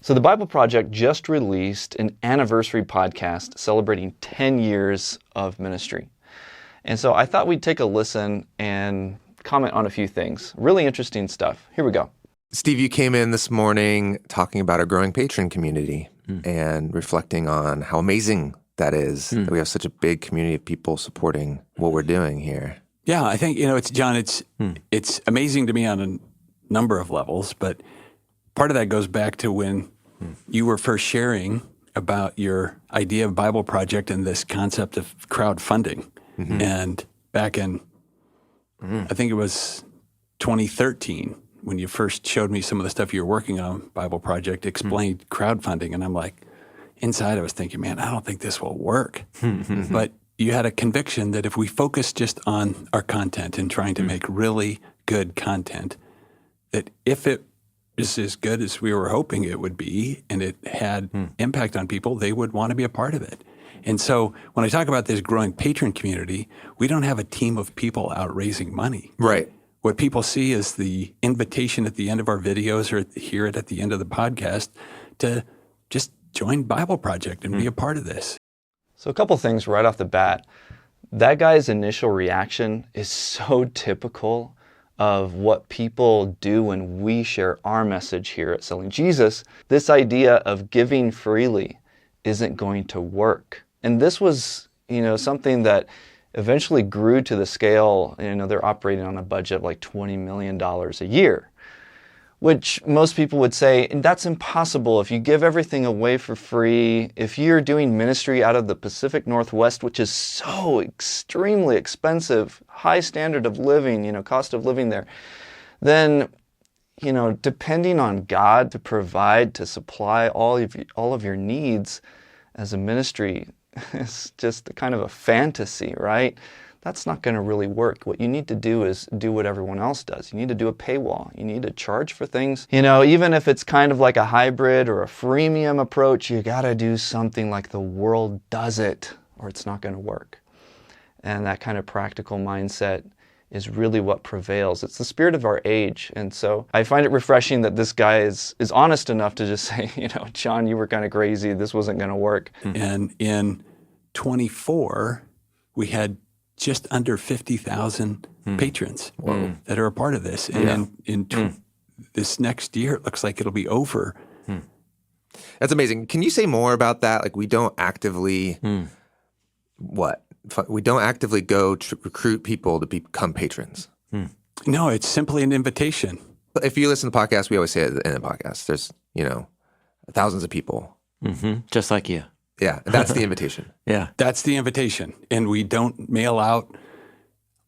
So the Bible Project just released an anniversary podcast celebrating 10 years of ministry. And so I thought we'd take a listen and comment on a few things. Really interesting stuff. Here we go. Steve, you came in this morning talking about our growing patron community and reflecting on how amazing that is, that we have such a big community of people supporting what we're doing here. Yeah, I think, it's amazing to me on a number of levels, but part of that goes back to when you were first sharing about your idea of Bible Project and this concept of crowdfunding. And back in, I think it was 2013, when you first showed me some of the stuff you were working on, Bible Project, explained crowdfunding, and I'm like, inside I was thinking, man, I don't think this will work. But you had a conviction that if we focus just on our content and trying to make really good content, that if it is as good as we were hoping it would be and it had impact on people, they would want to be a part of it. And so when I talk about this growing patron community, we don't have a team of people out raising money. Right. What people see is the invitation at the end of our videos or hear it at the end of the podcast to just join Bible Project and be a part of this. So a couple things right off the bat. That guy's initial reaction is so typical of what people do when we share our message here at Selling Jesus. This idea of giving freely isn't going to work. And this was, something that eventually grew to the scale, they're operating on a budget of like $20 million a year, which most people would say, and that's impossible. If you give everything away for free, if you're doing ministry out of the Pacific Northwest, which is so extremely expensive, high standard of living, cost of living there, then, depending on God to provide, to supply all of your needs as a ministry is just kind of a fantasy, right? That's not going to really work. What you need to do is do what everyone else does. You need to do a paywall. You need to charge for things. Even if it's kind of like a hybrid or a freemium approach, you got to do something like the world does it, or it's not going to work. And that kind of practical mindset is really what prevails. It's the spirit of our age. And so I find it refreshing that this guy is honest enough to just say, John, you were kind of crazy. This wasn't going to work. And in 24, we had just under 50,000 patrons that are a part of this. And in this next year, it looks like it'll be over. That's amazing. Can you say more about that? Like, we don't actively, we don't actively go to recruit people to become patrons. No, it's simply an invitation. If you listen to the podcast, we always say it in the podcast, there's, thousands of people. Just like you. Yeah, that's the invitation. Yeah. That's the invitation. And we don't mail out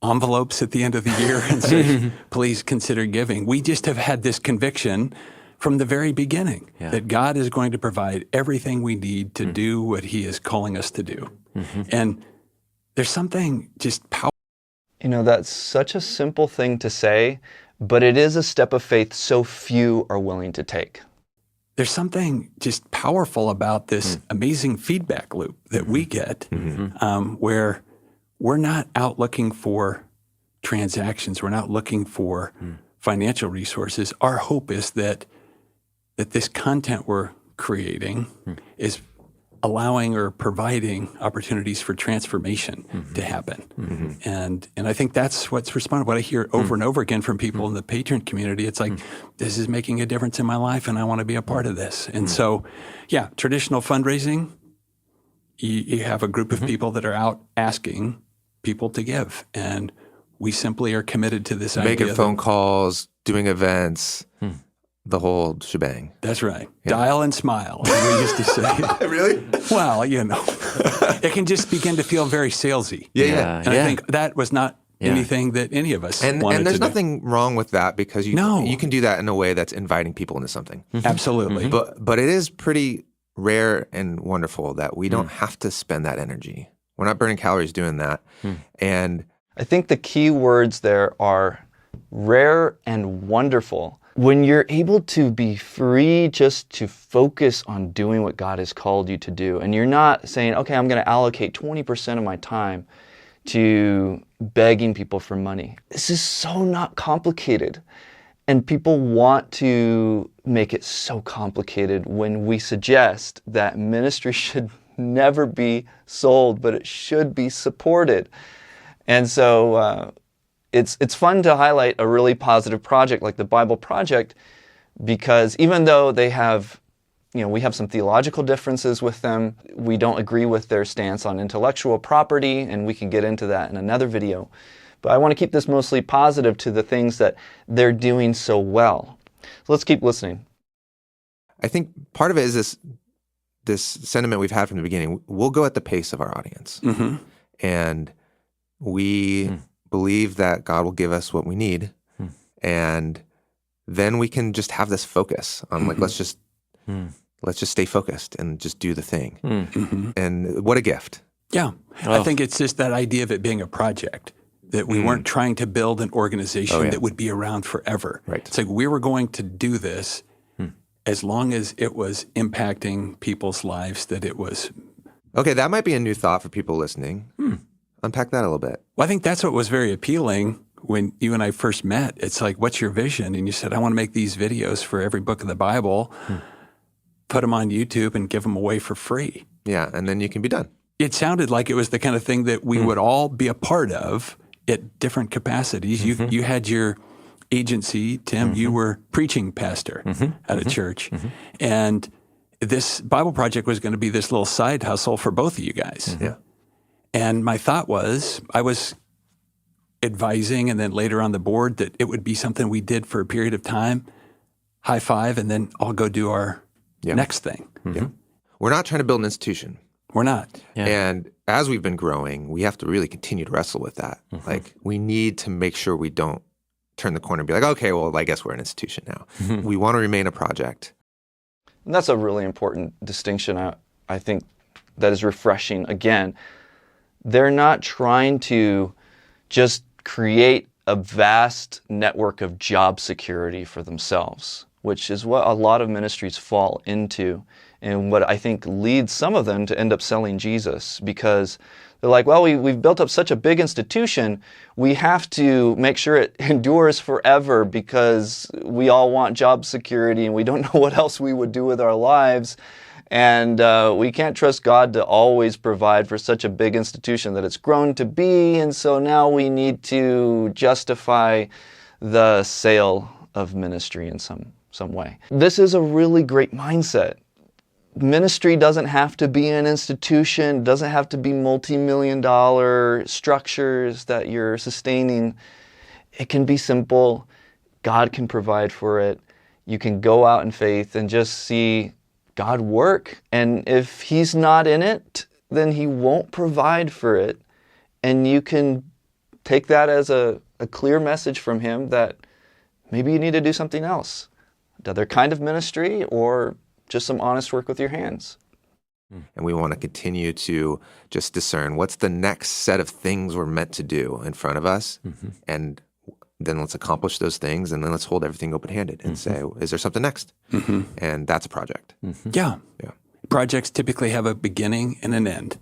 envelopes at the end of the year and say, please consider giving. We just have had this conviction from the very beginning that God is going to provide everything we need to do what he is calling us to do. And there's something just powerful. That's such a simple thing to say, but it is a step of faith so few are willing to take. There's something just powerful about this amazing feedback loop that we get where we're not out looking for transactions. We're not looking for financial resources. Our hope is that this content we're creating is allowing or providing opportunities for transformation to happen. And I think that's what's responded. What I hear over and over again from people in the patron community, it's like, this is making a difference in my life and I want to be a part of this. And so, traditional fundraising, you have a group of people that are out asking people to give. And we simply are committed to this idea. Making phone calls, doing events. The whole shebang. That's right. Yeah. Dial and smile, as we used to say. Really? Well, it can just begin to feel very salesy. Yeah. And I think that was not anything that any of us wanted to do. And there's nothing wrong with that because you can do that in a way that's inviting people into something. Absolutely. But it is pretty rare and wonderful that we don't have to spend that energy. We're not burning calories doing that. And I think the key words there are rare and wonderful. When you're able to be free just to focus on doing what God has called you to do, and you're not saying, okay, I'm going to allocate 20% of my time to begging people for money. This is so not complicated. And people want to make it so complicated when we suggest that ministry should never be sold, but it should be supported. And so it's fun to highlight a really positive project like the Bible Project, because even though they have, we have some theological differences with them, we don't agree with their stance on intellectual property, and we can get into that in another video. But I want to keep this mostly positive to the things that they're doing so well. So let's keep listening. I think part of it is this sentiment we've had from the beginning. We'll go at the pace of our audience. Mm-hmm. And we believe that God will give us what we need. And then we can just have this focus on like, let's just stay focused and just do the thing. And what a gift. Yeah. I think it's just that idea of it being a project, that we weren't trying to build an organization that would be around forever. Right. It's like we were going to do this as long as it was impacting people's lives, that it was. Okay, that might be a new thought for people listening. Unpack that a little bit. Well, I think that's what was very appealing when you and I first met. It's like, what's your vision? And you said, I want to make these videos for every book of the Bible, put them on YouTube and give them away for free. Yeah, and then you can be done. It sounded like it was the kind of thing that we would all be a part of at different capacities. You had your agency, Tim. You were preaching pastor at a church. And this Bible Project was going to be this little side hustle for both of you guys. Yeah. And my thought was, I was advising and then later on the board that it would be something we did for a period of time, high five, and then I'll go do our next thing. Yeah. We're not trying to build an institution. We're not. Yeah. And as we've been growing, we have to really continue to wrestle with that. Like, we need to make sure we don't turn the corner and be like, okay, well, I guess we're an institution now. We want to remain a project. And that's a really important distinction, I think, that is refreshing. Again, they're not trying to just create a vast network of job security for themselves, which is what a lot of ministries fall into, and what I think leads some of them to end up selling Jesus, because they're like, well, we've built up such a big institution, we have to make sure it endures forever because we all want job security and we don't know what else we would do with our lives. And we can't trust God to always provide for such a big institution that it's grown to be. And so now we need to justify the sale of ministry in some way. This is a really great mindset. Ministry doesn't have to be an institution, doesn't have to be multi-million-dollar structures that you're sustaining. It can be simple. God can provide for it. You can go out in faith and just see God work. And if He's not in it, then He won't provide for it. And you can take that as a clear message from Him that maybe you need to do something else. Another kind of ministry, or just some honest work with your hands. And we want to continue to just discern what's the next set of things we're meant to do in front of us. And then let's accomplish those things, and then let's hold everything open-handed and say, is there something next? And that's a project. Yeah. Projects typically have a beginning and an end.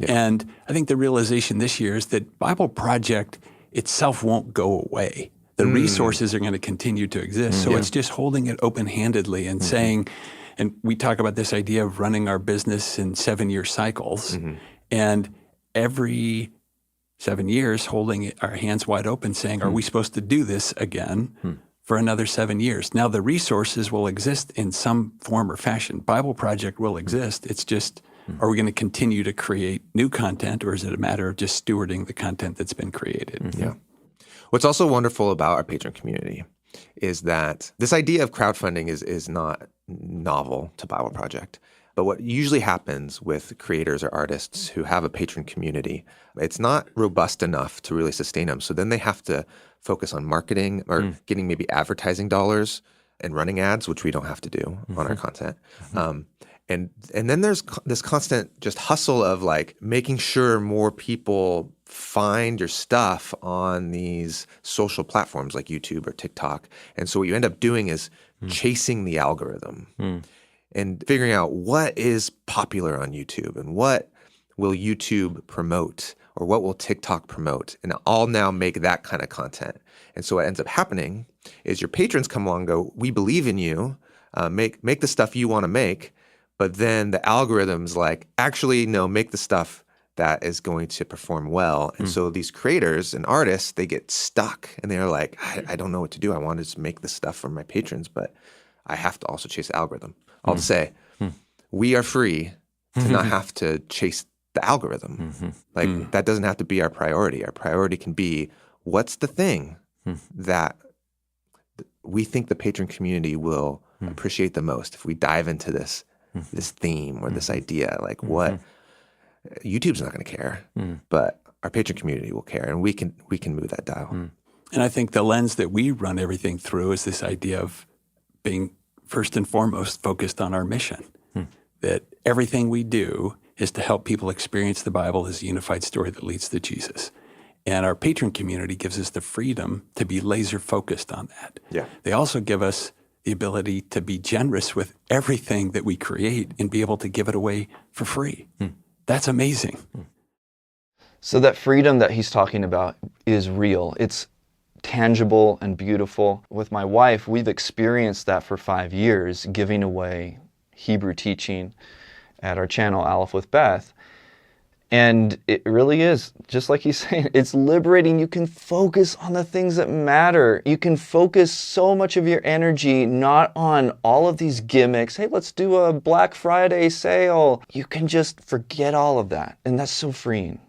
And I think the realization this year is that Bible Project itself won't go away. The resources are going to continue to exist. So it's just holding it open-handedly and saying, and we talk about this idea of running our business in 7-year cycles, and every 7 years holding our hands wide open saying, are we supposed to do this again for another 7 years? Now, the resources will exist in some form or fashion. Bible Project will exist. It's just, are we going to continue to create new content, or is it a matter of just stewarding the content that's been created? Yeah. What's also wonderful about our patron community is that this idea of crowdfunding is not novel to Bible Project. But what usually happens with creators or artists who have a patron community, it's not robust enough to really sustain them. So then they have to focus on marketing or getting maybe advertising dollars and running ads, which we don't have to do on our content. And then there's this constant just hustle of like making sure more people find your stuff on these social platforms like YouTube or TikTok. And so what you end up doing is chasing the algorithm and figuring out what is popular on YouTube and what will YouTube promote or what will TikTok promote? And I'll now make that kind of content. And so what ends up happening is your patrons come along and go, we believe in you, make the stuff you want to make, but then the algorithm's like, actually, no, make the stuff that is going to perform well. And so these creators and artists, they get stuck and they're like, I don't know what to do. I want to just make this stuff for my patrons, but I have to also chase the algorithm. I'll say, we are free to not have to chase the algorithm. Like that doesn't have to be our priority. Our priority can be, what's the thing that we think the patron community will appreciate the most if we dive into this theme or this idea? Like what YouTube's not going to care, but our patron community will care, and we can move that dial. And I think the lens that we run everything through is this idea of being first and foremost focused on our mission. That everything we do is to help people experience the Bible as a unified story that leads to Jesus. And our patron community gives us the freedom to be laser focused on that. Yeah. They also give us the ability to be generous with everything that we create and be able to give it away for free. That's amazing. So that freedom that he's talking about is real. It's tangible and beautiful. With my wife, we've experienced that for 5 years, giving away Hebrew teaching at our channel, Aleph with Beth. And it really is, just like he's saying, it's liberating. You can focus on the things that matter. You can focus so much of your energy not on all of these gimmicks. Hey, let's do a Black Friday sale. You can just forget all of that. And that's so freeing.